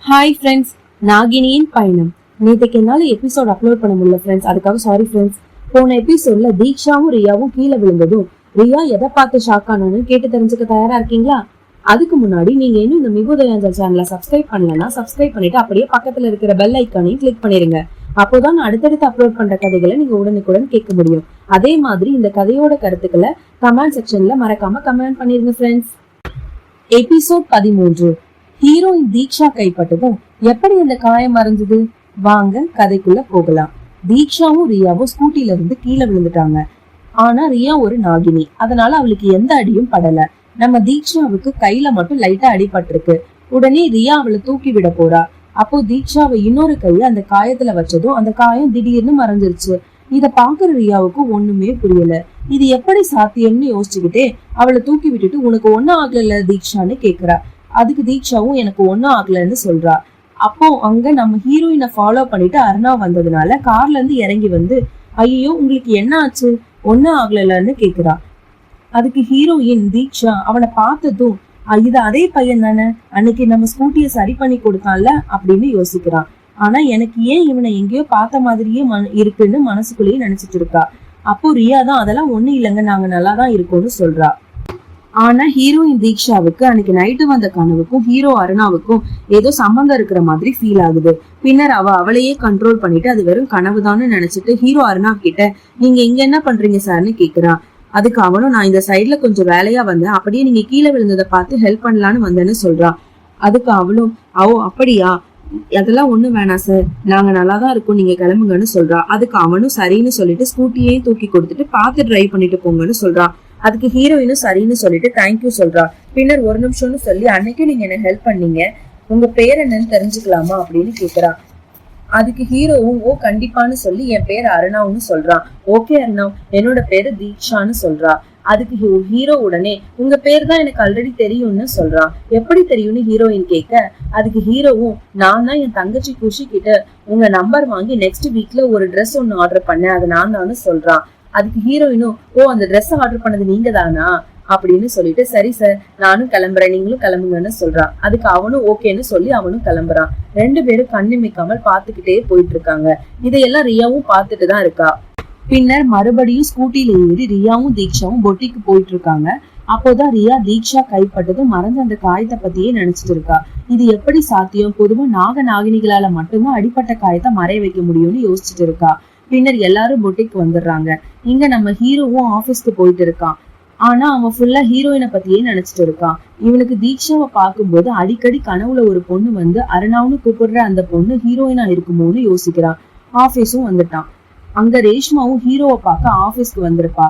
Hi friends, நாகினியின் பயணம். நேற்றுக்கு என்னால எபிசோட் அப்லோட் பண்ண முடியல ஃப்ரெண்ட்ஸ், அதுக்காக சாரி ஃப்ரெண்ட்ஸ். போன எபிசோட்ல தீக்ஷாவும் ரியாவும் கீழே விழுந்ததும் ரியா எதை பார்த்து ஷாக் ஆனான்னு கேட்டு தெரிஞ்சுக்க தயாரா இருக்கீங்களா? அதுக்கு முன்னாடி நீங்க இன்னும் இந்த மிகுதயாஞ்சல் சேனலை சப்ஸ்கிரைப் பண்ணலன்னா சப்ஸ்கிரைப் பண்ணிட்டு அப்படியே பக்கத்துல இருக்கிற பெல் ஐக்கானையும் கிளிக் பண்ணிருங்க. அப்போதான் நான் அடுத்தடுத்து அப்லோட் பண்ற கதைகளை நீங்க உடனுக்குடன் கேட்க முடியும். அதே மாதிரி இந்த கதையோட கருத்துக்களை கமெண்ட் செக்ஷன்ல மறக்காம கமெண்ட் பண்ணிருங்க ஃப்ரெண்ட்ஸ். எபிசோட் 13. ஹீரோயின் தீக்ஷா கைப்பட்டதும் எப்படி அந்த காயம் மறைஞ்சது? வாங்க கதைக்குள்ள போகலாம். தீக்ஷாவும் ரியாவும் ஸ்கூட்டில இருந்து கீழே விழுந்துட்டாங்க. ஆனா ரியா ஒரு நாகினி, அதனால அவளுக்கு எந்த அடியும் படல. நம்ம தீக்ஷாவுக்கு கையில மட்டும் லைட்டா அடிபட்டிருக்கு. உடனே ரியா அவளை தூக்கி விட போறா. அப்போ தீக்ஷாவை இன்னொரு கையை அந்த காயத்துல வச்சதும் அந்த காயம் திடீர்னு மறைஞ்சிருச்சு. இத பாக்குற ரியாவுக்கு ஒண்ணுமே புரியல. இது எப்படி சாத்தியம்னு யோசிச்சுக்கிட்டே அவளை தூக்கி விட்டுட்டு உனக்கு ஒன்னும் ஆகல தீக்ஷான்னு கேக்குறா. அதுக்கு தீக்ஷாவும் எனக்கு ஒன்னும் ஆகலன்னு சொல்றா. அப்போ அங்க நம்ம ஹீரோயினை ஃபாலோ பண்ணிட்டு அருணா வந்ததுனால கார்ல இருந்து இறங்கி வந்து ஐயோ உங்களுக்கு என்ன ஆச்சு, ஒன்னும் ஆகலன்னு கேக்குறா. அதுக்கு ஹீரோயின் தீக்ஷா அவனை பார்த்ததும் இது அதே பையன் தானே, அன்னைக்கு நம்ம ஸ்கூட்டிய சரி பண்ணி கொடுத்தான்ல அப்படின்னு யோசிக்கிறான். ஆனா எனக்கு ஏன் இவனை எங்கேயோ பார்த்த மாதிரியே இருக்குன்னு மனசுக்குள்ளேயே நினைச்சிட்டு இருக்கா. அப்போ ரியா தான் அதெல்லாம் ஒண்ணு இல்லைங்க, நாங்க நல்லாதான் இருக்கோம்னு சொல்றா. ஆனா ஹீரோயின் தீக்ஷாவுக்கு அன்னைக்கு நைட்டு வந்த கனவுக்கும் ஹீரோ அருணாவுக்கும் ஏதோ சம்பந்தம் இருக்கிற மாதிரி ஃபீல் ஆகுது. பின்னர் அவளையே கண்ட்ரோல் பண்ணிட்டு அது வெறும் கனவுதான்னு நினைச்சிட்டு ஹீரோ அருணா கிட்ட நீங்க இங்க என்ன பண்றீங்க சார்னு கேக்குறான். அதுக்கு அவனும் நான் இந்த சைட்ல கொஞ்சம் வேலையா வந்தேன், அப்படியே நீங்க கீழே விழுந்ததை பார்த்து ஹெல்ப் பண்ணலான்னு வந்தேன்னு சொல்றான். அதுக்கு அவளும் அப்படியா, அதெல்லாம் ஒண்ணும் வேணாம் சார், நாங்க நல்லாதான் இருக்கோம், நீங்க கிளம்புங்கன்னு சொல்றா. அதுக்கு அவனும் சரின்னு சொல்லிட்டு ஸ்கூட்டியையும் தூக்கி கொடுத்துட்டு பார்த்து டிரைவ் பண்ணிட்டு போங்கன்னு சொல்றான். அதுக்கு ஹீரோயினும் சரின்னு சொல்லிட்டு தேங்க்யூ சொல்றா. பின்னர் ஒரு நிமிஷம்னு சொல்லி அன்னைக்கும் நீங்க என்ன ஹெல்ப் பண்ணீங்க, உங்க பேர் என்னன்னு தெரிஞ்சுக்கலாமா அப்படின்னு கேக்குறா. அதுக்கு ஹீரோவும் கண்டிப்பான்னு சொல்லி என் பேர் அருணாவுன்னு சொல்றான். ஓகே அருணா, என்னோட பேரு தீக்ஷான்னு சொல்றா. அதுக்கு ஹீரோ உடனே உங்க பேர் தான் எனக்கு ஆல்ரெடி தெரியும்னு சொல்றான். எப்படி தெரியும்னு ஹீரோயின் கேட்க அதுக்கு ஹீரோவும் நான் தான் என் தங்கச்சி குஷி கிட்ட உங்க நம்பர் வாங்கி நெக்ஸ்ட் வீக்ல ஒரு ட்ரெஸ் ஒன்னு ஆர்டர் பண்ணேன், அது நான் தான்னு சொல்றான். அதுக்கு ஹீரோயினும் அந்த ட்ரெஸ் ஆர்டர் பண்ணது நீங்க தானா அப்படின்னு சொல்லிட்டு சரி சார் நானும் கிளம்புறேன் நீங்களும் கிளம்புங்கன்னு சொல்றான். அதுக்கு அவனும் ஓகேன்னு சொல்லி அவனும் கிளம்புறான். ரெண்டு பேரும் கண்ணிமைக்காமல் பாத்துக்கிட்டே போயிட்டு இருக்காங்க. இதையெல்லாம் ரியாவும் பாத்துட்டு தான் இருக்கா. பின்னர் மறுபடியும் ஸ்கூட்டில ஏறி ரியாவும் தீக்ஷாவும் பொட்டிக்கு போயிட்டு இருக்காங்க. அப்போதான் ரியா தீக்ஷா கைப்பட்டதும் மறைஞ்ச அந்த காயத்தை பத்தியே நினைச்சிட்டு இருக்கா. இது எப்படி சாத்தியம், பொதுவா நாகினிகளால மட்டும்தான் அடிப்பட்ட காயத்தை மறைய வைக்க முடியும்னு யோசிச்சுட்டு இருக்கா. பின்னர் எல்லாரும் பொட்டிக்கு வந்துடுறாங்க. இங்க நம்ம ஹீரோவும் ஆபீஸ்க்கு போயிட்டு இருக்கான். ஆனா அவன் ஃபுல்லா ஹீரோயினை பத்தியே நினைச்சிட்டு இருக்கான். இவனுக்கு தீக்ஷாவை பார்க்கும்போது அடிக்கடி கனவுல ஒரு பொண்ணு வந்து அருணாவுன்னு கூப்பிடுற அந்த பொண்ணு ஹீரோயினா இருக்குமோன்னு யோசிக்கிறான். ஆபீஸும் வந்துட்டான். அங்க ரேஷ்மாவும் ஹீரோவை பார்க்க ஆபீஸ்க்கு வந்திருப்பா.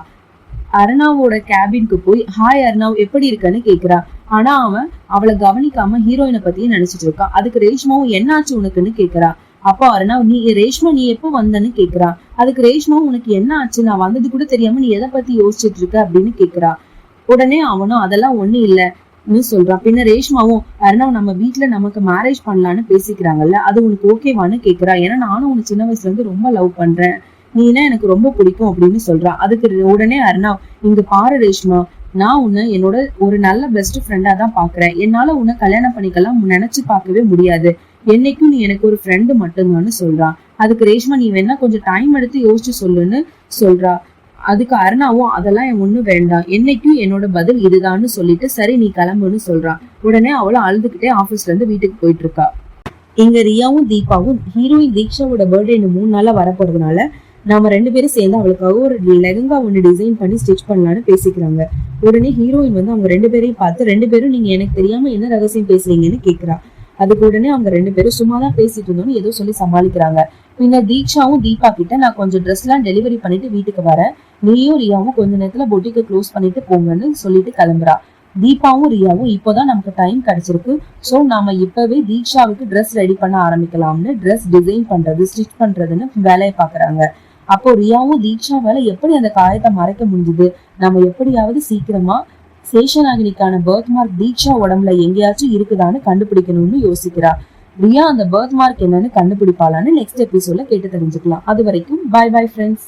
அருணாவோட கேபினுக்கு போய் ஹாய் அருணாவ் எப்படி இருக்கன்னு கேக்குறா. ஆனா அவன் அவளை கவனிக்காம ஹீரோயினை பத்தியே நினைச்சிட்டு இருக்கான். அதுக்கு ரேஷ்மாவும் என்னாச்சு உனக்குன்னு கேக்குறா. அப்போ அருணா ரேஷ்மா நீ எப்போ வந்தன்னு கேக்குறா. அதுக்கு ரேஷ்மா உனக்கு என்ன ஆச்சு, நான் வந்தது கூட தெரியாம நீ எதை பத்தி யோசிச்சுட்டு இருக்க அப்படின்னு கேக்குறா. உடனே அவனும் அதெல்லாம் ஒண்ணு இல்லன்னு சொல்றான். பின்ன ரேஷ்மாவும் அருணா நம்ம வீட்டுல நமக்கு மேரேஜ் பண்ணலான்னு பேசிக்கிறாங்கல்ல, அது உனக்கு ஓகேவான்னு கேக்குறா. ஏன்னா நானும் உனக்கு சின்ன வயசுல இருந்து ரொம்ப லவ் பண்றேன், நீனா எனக்கு ரொம்ப பிடிக்கும் அப்படின்னு சொல்றான். அதுக்கு உடனே அருணா இங்க பாரு ரேஷ்மா, நான் உன்னை என்னோட ஒரு நல்ல பெஸ்ட் ஃப்ரெண்டா தான் பாக்குறேன், என்னால உன்னை கல்யாணம் பண்ணிக்கலாம் நினைச்சு பார்க்கவே முடியாது, என்னைக்கும் நீ எனக்கு ஒரு ஃப்ரெண்டு மட்டும்தான்னு சொல்றான். அதுக்கு ரேஷ்மா நீ வேணா கொஞ்சம் டைம் எடுத்து யோசிச்சு சொல்லுன்னு சொல்றா. அதுக்கு அருணாவும் அதெல்லாம் ஒண்ணும் வேண்டாம், என்னைக்கும் என்னோட பதில் இதுதான்னு சொல்லிட்டு சரி நீ கிளம்புன்னு சொல்றான். உடனே அவளும் அழுதுகிட்டே ஆபீஸ்ல இருந்து வீட்டுக்கு போயிட்டு இருக்கா. இங்க ரியாவும் தீபாவும் ஹீரோயின் தீக்ஷாவோட பர்த்டே 3 நாளா வரப்போறதுனால நாம ரெண்டு பேரும் சேர்ந்து அவளுக்காக ஒரு லெஹங்கா ஒண்ணு டிசைன் பண்ணி ஸ்டிச் பண்ணலான்னு பேசிக்கிறாங்க. உடனே ஹீரோயின் வந்து அவங்க ரெண்டு பேரையும் பார்த்து ரெண்டு பேரும் நீங்க எனக்கு தெரியாம என்ன ரகசியம் பேசுறீங்கன்னு கேக்குறா. அதுக்கு உடனே அவங்க ரெண்டு பேரும் சும்மாதான் பேசிட்டு இருந்தோம்னு ஏதோ சொல்லி சமாளிக்கிறாங்க. பின்னர் தீக்ஷாவும் தீபா கிட்ட நான் கொஞ்சம் ட்ரெஸ் எல்லாம் டெலிவரி பண்ணிட்டு வீட்டுக்கு வரேன், நீயும் ரியாவும் கொஞ்ச நேரத்துல பொட்டிக்கு க்ளோஸ் பண்ணிட்டு போங்கன்னு சொல்லிட்டு கிளம்புறா. தீபாவும் ரியாவும் இப்போதான் நமக்கு டைம் கிடைச்சிருக்கு, சோ நாம இப்பவே தீக்ஷாவுக்கு ட்ரெஸ் ரெடி பண்ண ஆரம்பிக்கலாம்னு ட்ரெஸ் டிசைன் பண்றது ஸ்டிச் பண்றதுன்னு வேலையை பாக்குறாங்க. அப்போ ரியாவும் தீக்ஷா வேலை எப்படி அந்த காயத்தை மறைக்க முடிஞ்சது, நம்ம எப்படியாவது சீக்கிரமா சேஷநாகினிக்கான பர்த் மார்க் தீக்ஷா உடம்புல எங்கேயாச்சும் இருக்குதான்னு கண்டுபிடிக்கணும்னு யோசிக்கிறா. ரியா அந்த பர்த் மார்க் என்னன்னு கண்டுபிடிப்பாளான்னு நெக்ஸ்ட் எபிசோட்ல கேட்டு தெரிஞ்சுக்கலாம். அது வரைக்கும் பை பை ஃப்ரெண்ட்ஸ்.